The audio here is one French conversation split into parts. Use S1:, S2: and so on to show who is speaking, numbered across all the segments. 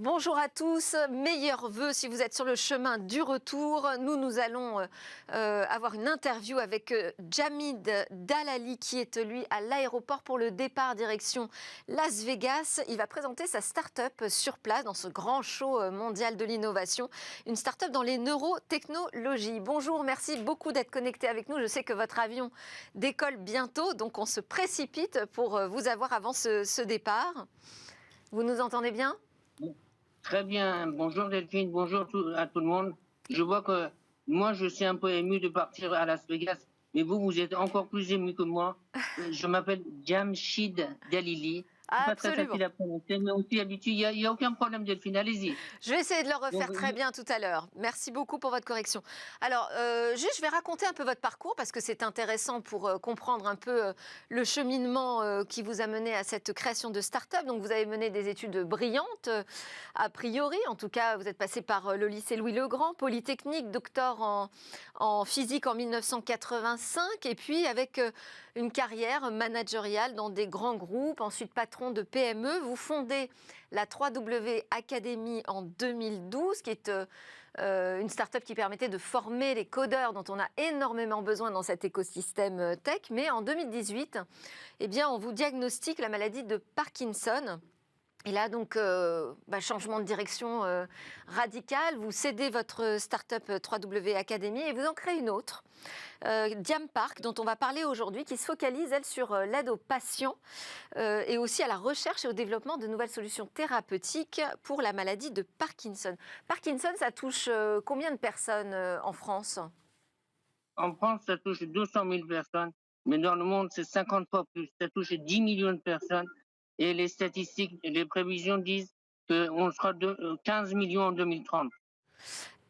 S1: Bonjour à tous, meilleurs vœux si vous êtes sur le chemin du retour. Nous allons avoir une interview avec Jamid Dalali qui est lui à l'aéroport pour le départ direction Las Vegas. Il va présenter sa start-up sur place dans ce grand show mondial de l'innovation, une start-up dans les neurotechnologies. Bonjour, merci beaucoup d'être connecté avec nous. Je sais que votre avion décolle bientôt, donc on se précipite pour vous avoir avant ce départ. Vous nous entendez bien ?
S2: Très bien. Bonjour Delphine, bonjour à tout le monde. Je vois que moi, je suis un peu ému de partir à Las Vegas, mais vous êtes encore plus ému que moi. Je m'appelle Jamshid Dalili. C'est pas très
S1: Absolument.
S2: facile à prononcer, mais aussi habitué. Il y a aucun problème, Delphine. Allez-y.
S1: Je vais essayer de le
S2: Donc,
S1: refaire très bien tout à l'heure. Merci beaucoup pour votre correction. Alors, juste, je vais raconter un peu votre parcours parce que c'est intéressant pour comprendre un peu le cheminement qui vous a mené à cette création de start-up. Donc, vous avez mené des études brillantes, a priori. En tout cas, vous êtes passé par le lycée Louis-le-Grand, Polytechnique, docteur en physique en 1985, et puis avec une carrière managériale dans des grands groupes, ensuite patron de PME. Vous fondez la 3W Academy en 2012, qui est une start-up qui permettait de former les codeurs dont on a énormément besoin dans cet écosystème tech. Mais en 2018, eh bien, on vous diagnostique la maladie de Parkinson. Et là, donc, changement de direction radical. Vous cédez votre start-up 3W Academy et vous en créez une autre, Diam Park, dont on va parler aujourd'hui, qui se focalise, elle, sur l'aide aux patients et aussi à la recherche et au développement de nouvelles solutions thérapeutiques pour la maladie de Parkinson. Parkinson, ça touche combien de personnes en France ?
S2: en France, ça touche 200 000 personnes, mais dans le monde, c'est 50 fois plus. Ça touche 10 millions de personnes. Et les statistiques, les prévisions disent qu'on sera 15 millions en 2030.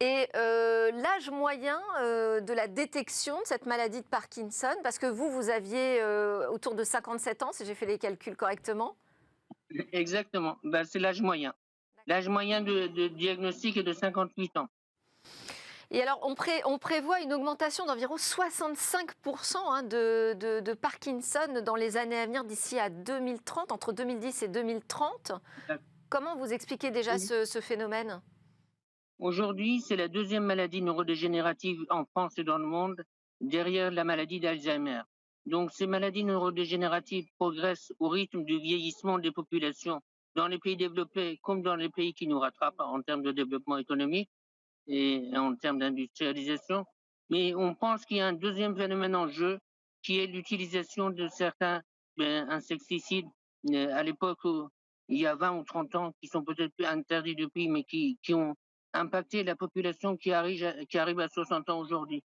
S1: Et l'âge moyen de la détection de cette maladie de Parkinson, parce que vous aviez autour de 57 ans, si j'ai fait les calculs correctement.
S2: Exactement. Ben, c'est l'âge moyen. L'âge moyen de diagnostic est de 58 ans.
S1: Et alors, on prévoit une augmentation d'environ 65% de Parkinson dans les années à venir d'ici à 2030, entre 2010 et 2030. Comment vous expliquez déjà ce phénomène ?
S2: Aujourd'hui, c'est la deuxième maladie neurodégénérative en France et dans le monde, derrière la maladie d'Alzheimer. Donc, ces maladies neurodégénératives progressent au rythme du vieillissement des populations dans les pays développés comme dans les pays qui nous rattrapent en termes de développement économique et en termes d'industrialisation. Mais on pense qu'il y a un deuxième phénomène en jeu, qui est l'utilisation de certains insecticides à l'époque, il y a 20 ou 30 ans, qui sont peut-être plus interdits depuis, mais qui ont impacté la population qui arrive à 60 ans aujourd'hui.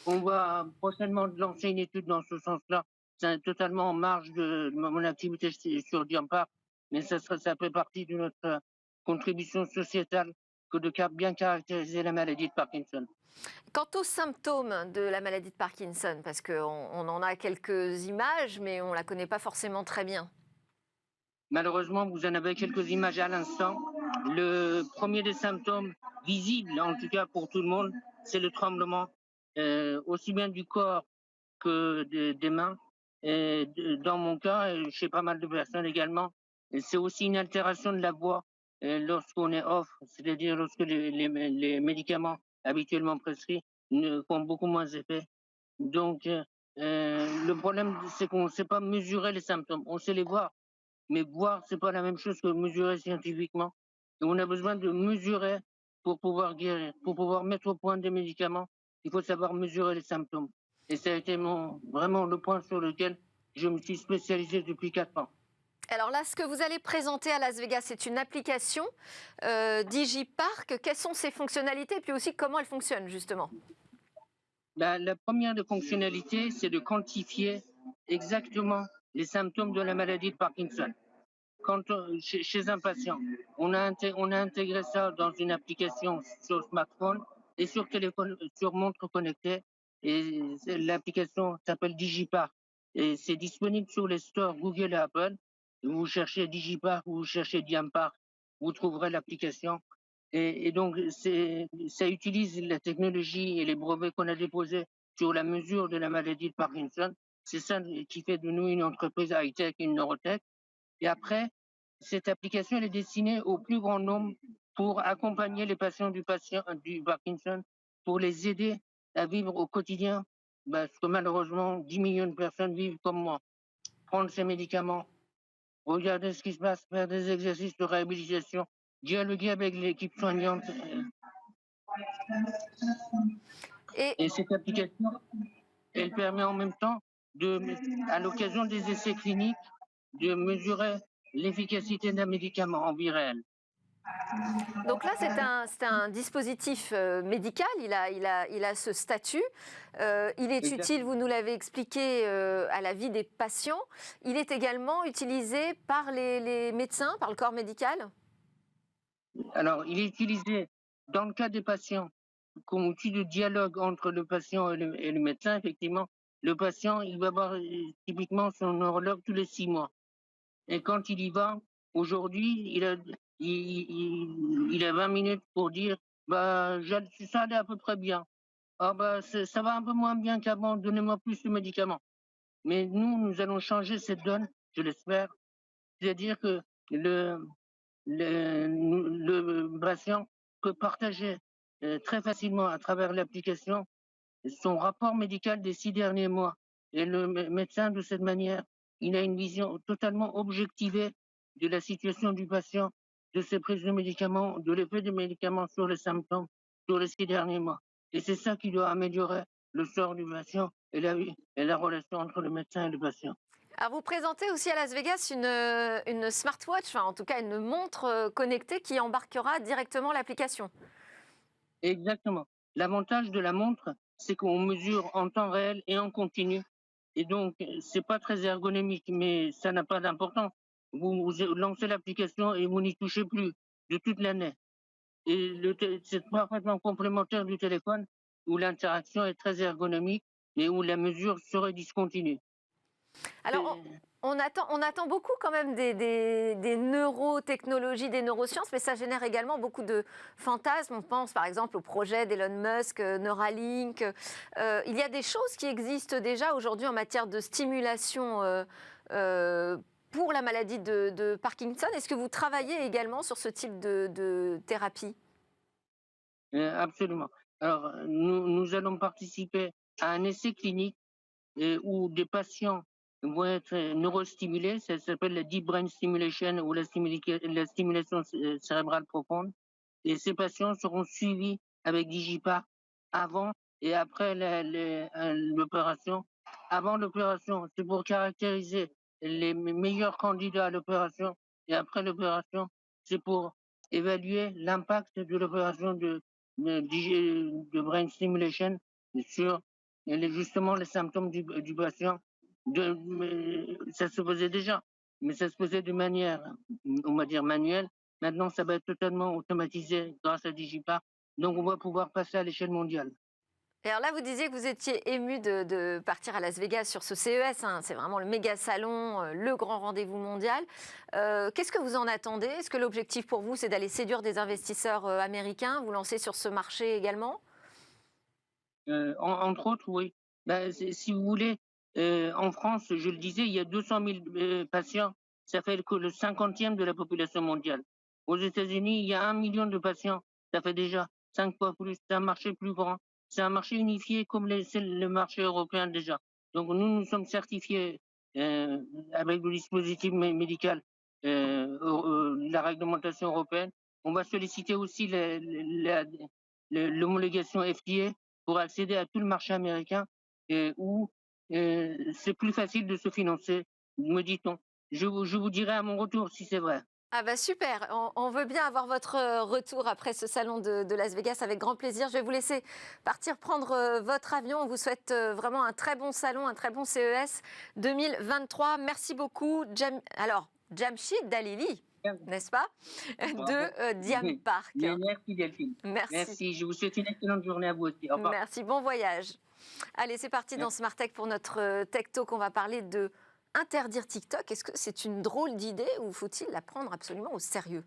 S2: On va prochainement lancer une étude dans ce sens-là. C'est totalement en marge de mon activité sur Diampar, mais ça fait partie de notre contribution sociétale que de bien caractériser la maladie de Parkinson.
S1: Quant aux symptômes de la maladie de Parkinson, parce qu'on en a quelques images, mais on ne la connaît pas forcément très bien.
S2: Malheureusement, vous en avez quelques images à l'instant. Le premier des symptômes visibles, en tout cas pour tout le monde, c'est le tremblement, aussi bien du corps que des mains. Et dans mon cas, et chez pas mal de personnes également, c'est aussi une altération de la voix lorsqu'on est off, c'est-à-dire lorsque les médicaments habituellement prescrits ne font beaucoup moins effet. Donc, le problème, c'est qu'on ne sait pas mesurer les symptômes. On sait les voir, mais voir, c'est pas la même chose que mesurer scientifiquement. Et on a besoin de mesurer pour pouvoir guérir, pour pouvoir mettre au point des médicaments. Il faut savoir mesurer les symptômes. Et ça a été vraiment le point sur lequel je me suis spécialisé depuis 4 ans.
S1: Alors là, ce que vous allez présenter à Las Vegas, c'est une application DigiPark. Quelles sont ses fonctionnalités et puis aussi comment elle fonctionne justement ?
S2: La première des fonctionnalités, c'est de quantifier exactement les symptômes de la maladie de Parkinson. Quand chez un patient, on a intégré ça dans une application sur smartphone et sur téléphone, sur montre connectée. Et l'application s'appelle DigiPark. Et c'est disponible sur les stores Google et Apple. Vous cherchez DigiPark ou vous cherchez Diampark, vous trouverez l'application. Et donc, ça utilise la technologie et les brevets qu'on a déposés sur la mesure de la maladie de Parkinson. C'est ça qui fait de nous une entreprise high-tech, une neurotech. Et après, Cette application elle est destinée au plus grand nombre pour accompagner les patients du Parkinson, pour les aider à vivre au quotidien, parce que malheureusement, 10 millions de personnes vivent comme moi. Prendre ces médicaments, regarder ce qui se passe, faire des exercices de réhabilitation, dialoguer avec l'équipe soignante.
S1: Et
S2: Et cette application, elle permet en même temps, à l'occasion des essais cliniques, de mesurer l'efficacité d'un médicament en vie réelle.
S1: donc là, c'est un dispositif médical, il a ce statut. Il est utile, vous nous l'avez expliqué, à la vie des patients. Il est également utilisé par les médecins, par le corps médical.
S2: Alors, il est utilisé dans le cas des patients comme outil de dialogue entre le patient et le médecin. Effectivement, le patient, il va voir typiquement son neurologue tous les 6 mois. Et quand il y va, aujourd'hui, il a 20 minutes pour dire bah, ça allait à peu près bien. Ah bah, ça va un peu moins bien qu'avant, donnez-moi plus de médicaments. Mais nous allons changer cette donne, je l'espère. C'est-à-dire que le, le patient peut partager très facilement à travers l'application son rapport médical des 6 derniers mois. Et le médecin, de cette manière, il a une vision totalement objectivée de la situation du patient, de ses prises de médicaments, de l'effet des médicaments sur les symptômes, sur les 6 derniers mois. Et c'est ça qui doit améliorer le sort du patient et la relation entre le médecin et le patient.
S1: Alors vous présentez aussi à Las Vegas une smartwatch, enfin en tout cas une montre connectée qui embarquera directement l'application.
S2: Exactement. L'avantage de la montre, c'est qu'on mesure en temps réel et en continu. Et donc, c'est pas très ergonomique, mais ça n'a pas d'importance. Vous lancez l'application et vous n'y touchez plus de toute l'année. Et c'est parfaitement complémentaire du téléphone où l'interaction est très ergonomique et où la mesure serait discontinue.
S1: Alors,
S2: C'est-
S1: on attend beaucoup quand même des neurotechnologies, des neurosciences, mais ça génère également beaucoup de fantasmes. On pense par exemple au projet d'Elon Musk, Neuralink. Il y a des choses qui existent déjà aujourd'hui en matière de stimulation euh, pour la maladie de Parkinson. Est-ce que vous travaillez également sur ce type de thérapie?
S2: Absolument. Alors, nous allons participer à un essai clinique où des patients vont être neurostimulés, ça s'appelle la deep brain stimulation ou la stimulation cérébrale profonde. Et ces patients seront suivis avec Digipar avant et après l'opération. Avant l'opération, c'est pour caractériser les meilleurs candidats à l'opération. Et après l'opération, c'est pour évaluer l'impact de l'opération de brain stimulation sur justement les symptômes du patient. Ça se faisait déjà, mais ça se faisait de manière, on va dire, manuelle. Maintenant, ça va être totalement automatisé grâce à Digipar. Donc, on va pouvoir passer à l'échelle mondiale.
S1: Et alors là, vous disiez que vous étiez ému de partir à Las Vegas sur ce CES, hein. C'est vraiment le méga salon, le grand rendez-vous mondial. Qu'est-ce que vous en attendez? Est-ce que l'objectif pour vous, c'est d'aller séduire des investisseurs américains, vous lancer sur ce marché également?
S2: Entre autres, oui. Ben, si vous voulez, en France, je le disais, il y a 200 000 patients. Ça fait que le 50e de la population mondiale. Aux États-Unis, il y a 1 million de patients. Ça fait déjà 5 fois plus. C'est un marché plus grand. C'est un marché unifié comme c'est le marché européen déjà. Donc nous sommes certifiés avec le dispositif médical, la réglementation européenne. On va solliciter aussi l'homologation FDA pour accéder à tout le marché américain où c'est plus facile de se financer, me dit-on. Je vous dirai à mon retour si c'est vrai.
S1: Ah bah super, on veut bien avoir votre retour après ce salon de Las Vegas avec grand plaisir. Je vais vous laisser partir prendre votre avion. On vous souhaite vraiment un très bon salon, un très bon CES 2023. Merci beaucoup. Jamshid Dalili, n'est-ce pas, de Diam Park.
S2: Mais merci Delphine.
S1: Merci.
S2: Merci. Je vous souhaite une excellente journée à vous aussi. Au revoir.
S1: Merci, bon voyage. Allez, c'est parti dans Smart Tech pour notre Tech Talk. On va parler de interdire TikTok. Est-ce que c'est une drôle d'idée ou faut-il la prendre absolument au sérieux?